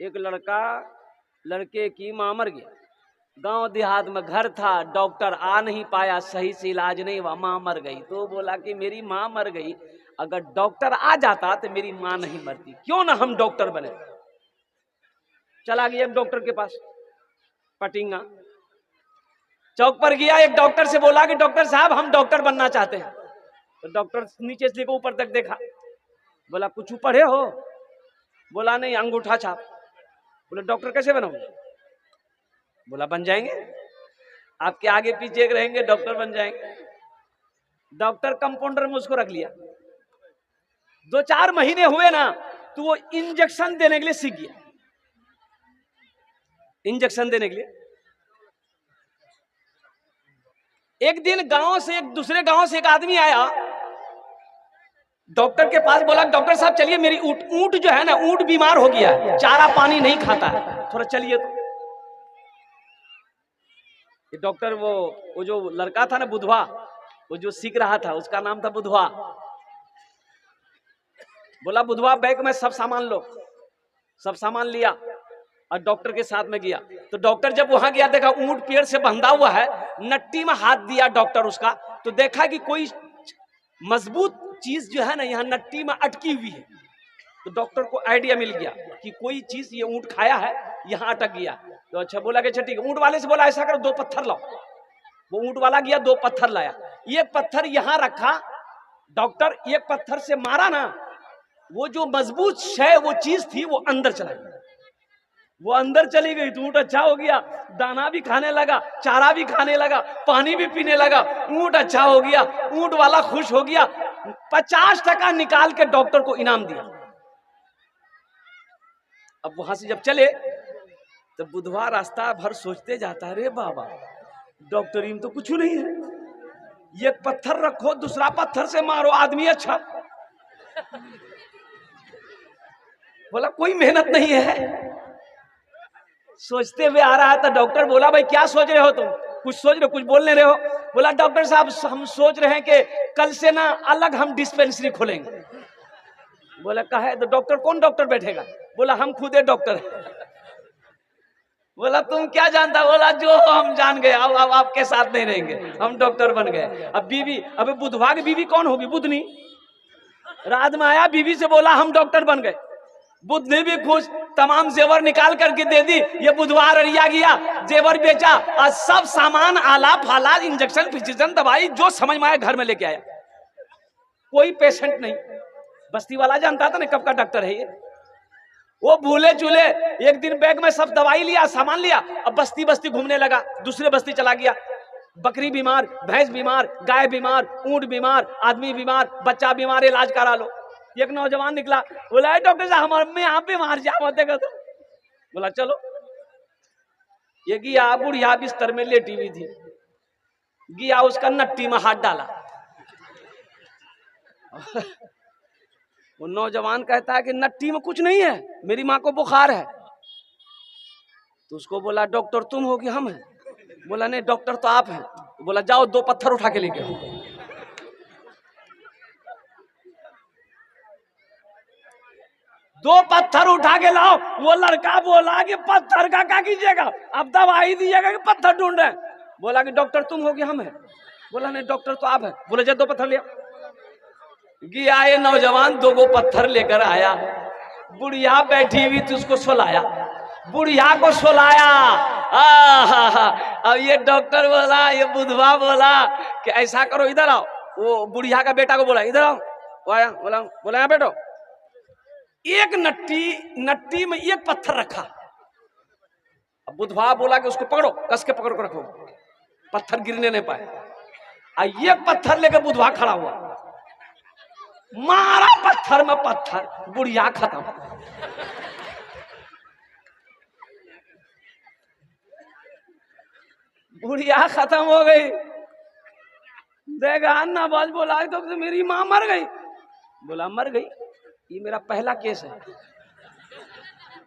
एक लड़का लड़के की मां मर गया, गांव देहात में घर था, डॉक्टर आ नहीं पाया, सही से इलाज नहीं हुआ, मां मर गई। तो बोला कि मेरी मां मर गई, अगर डॉक्टर आ जाता तो मेरी मां नहीं मरती, क्यों ना हम डॉक्टर बने। चला गया एक डॉक्टर के पास, पटिंगा चौक पर गया, एक डॉक्टर से बोला कि डॉक्टर साहब हम डॉक्टर बनना चाहते हैं। तो डॉक्टर नीचे से लेकर ऊपर तक देखा, बोला कुछ पढ़े हो? बोला नहीं, अंगूठा छाप। बोले डॉक्टर कैसे बनोगे? बोला बन जाएंगे, आपके आगे पीछे रहेंगे, डॉक्टर बन जाएंगे। डॉक्टर कंपाउंडर में उसको रख लिया। 2-4 महीने हुए ना तो वो इंजेक्शन देने के लिए सीख गया, इंजेक्शन देने के लिए। एक दिन गांव से एक दूसरे गांव से एक आदमी आया डॉक्टर के पास, बोला डॉक्टर साहब चलिए, मेरी ऊंट जो है ना, ऊंट बीमार हो गया, चारा पानी नहीं खाता है, थोड़ा चलिए। तो डॉक्टर वो जो लड़का था ना बुधवा, वो जो सीख रहा था उसका नाम था बुधवा। बोला बुधवा बैग में सब सामान लो, सब सामान लिया और डॉक्टर के साथ में गया। तो डॉक्टर जब वहां गया, देखा ऊंट पेड़ से बंधा हुआ है, नट्टी में हाथ दिया डॉक्टर उसका, तो देखा कि कोई मजबूत चीज जो है ना यहाँ नट्टी में अटकी हुई है। तो डॉक्टर को आइडिया मिल गया कि कोई चीज ये ऊंट खाया है, यहाँ अटक गया। तो अच्छा बोला कि अच्छा ठीक है, ऊंट वाले से बोला ऐसा करो 2 पत्थर लाओ। वो ऊंट वाला गया, 2 पत्थर लाया, एक पत्थर यहाँ रखा, डॉक्टर एक पत्थर से मारा ना, वो जो मजबूत शय वो चीज थी वो अंदर चला गया। वो अंदर चली गई तो ऊंट अच्छा हो गया, दाना भी खाने लगा, चारा भी खाने लगा, पानी भी पीने लगा, ऊंट अच्छा हो गया, ऊंट वाला खुश हो गया। 50% निकाल के डॉक्टर को इनाम दिया। अब वहां से जब चले तो बुधवा रास्ता भर सोचते जाता है, रे बाबा डॉक्टरी में तो कुछ नहीं है, एक पत्थर रखो, दूसरा पत्थर से मारो, आदमी अच्छा। बोला कोई मेहनत नहीं है। सोचते हुए आ रहा था, डॉक्टर बोला भाई क्या सोच रहे हो तुम? कुछ सोच रहे हो, कुछ बोल नहीं रहे हो? बोला डॉक्टर साहब हम सोच रहे हैं कि कल से ना अलग हम डिस्पेंसरी खोलेंगे। बोला कहा है? तो डॉक्टर कौन डॉक्टर बैठेगा? बोला हम खुद है डॉक्टर। बोला तुम क्या जानता? बोला जो हम जान गए, अब आपके साथ नहीं रहेंगे, हम डॉक्टर बन गए। अब बीवी, अब बुधवा की बीवी कौन होगी? बुधनी। रात में आया, बीवी से बोला हम डॉक्टर बन गए। बुध ने भी खुश, तमाम जेवर निकाल करके दे दी। ये बुधवार अरिया गया, जेवर बेचा और सब सामान, आला फाला, इंजेक्शन फिजिशन दवाई जो समझ में आया घर में लेके आया। कोई पेशेंट नहीं। बस्ती वाला जानता था ना कब का डॉक्टर है ये। वो भूले चूले एक दिन बैग में सब दवाई लिया, सामान लिया, अब बस्ती बस्ती घूमने लगा, दूसरे बस्ती चला गया। बकरी बीमार, भैंस बीमार, गाय बीमार, ऊंट बीमार, आदमी बीमार, बच्चा बीमार, इलाज करा लो। एक नौजवान निकला, बोला डॉक्टर साहब हमारे में यहाँ पे मार जाते का। तो बोला चलो। ये गया, बुढ़िया बिस्तर में लेटी हुई थी, गया उसका नट्टी में हाथ डाला। वो नौजवान कहता है कि नट्टी में कुछ नहीं है, मेरी माँ को बुखार है। तो उसको बोला डॉक्टर तुम हो कि हम हैं? बोला नहीं डॉक्टर तो आप हैं। तो बोला जाओ 2 पत्थर उठा के लेके आओ। 2 पत्थर उठा के लाओ। वो लड़का बोला कि पत्थर का क्या कीजिएगा, अब दवाई दीजिएगा कि पत्थर ढूंढ रहे? बोला कि डॉक्टर तुम हो कि हम हैं? बोला नहीं डॉक्टर तो आप हैं। बोले जा 2 पत्थर ले आओ। गया ये नौजवान 2 पत्थर लेकर आया, बुढ़िया बैठी हुई थी उसको सुलाया, बुढ़िया को सुलाया। अब ये डॉक्टर बोला, ये बुधवा बोला कि ऐसा करो इधर आओ। वो बुढ़िया का बेटा को बोला इधर आओ, वो आया, बोला यहाँ बैठो। एक नट्टी में एक पत्थर रखा। अब बुधवा बोला कि उसको पकड़ो, कस के पकड़ कर रखो, पत्थर गिरने नहीं पाए। एक पत्थर लेकर बुधवा खड़ा हुआ, मारा पत्थर में पत्थर, बुढ़िया खत्म। बुढ़िया खत्म हो गई। देखा अन्ना बोला तो मेरी माँ मर गई। बोला मर गई? ये मेरा पहला केस है।